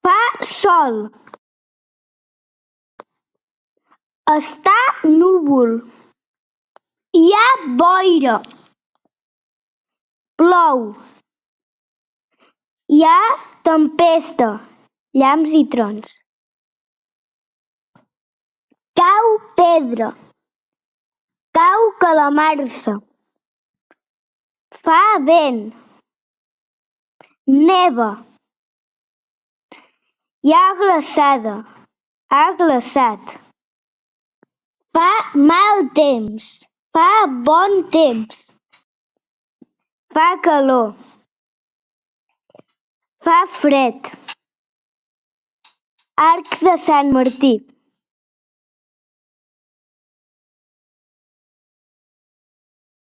Fa sol. Està núvol. Hi ha boira. Plou. Hi ha tempesta, llamps i trons. Cau pedra. Cau calamarsa. Fa vent. Neva. Hi ha glaçada. Ha glaçat. Fa mal temps. Fa bon temps. Fa calor. Fa fred. Arc de Sant Martí.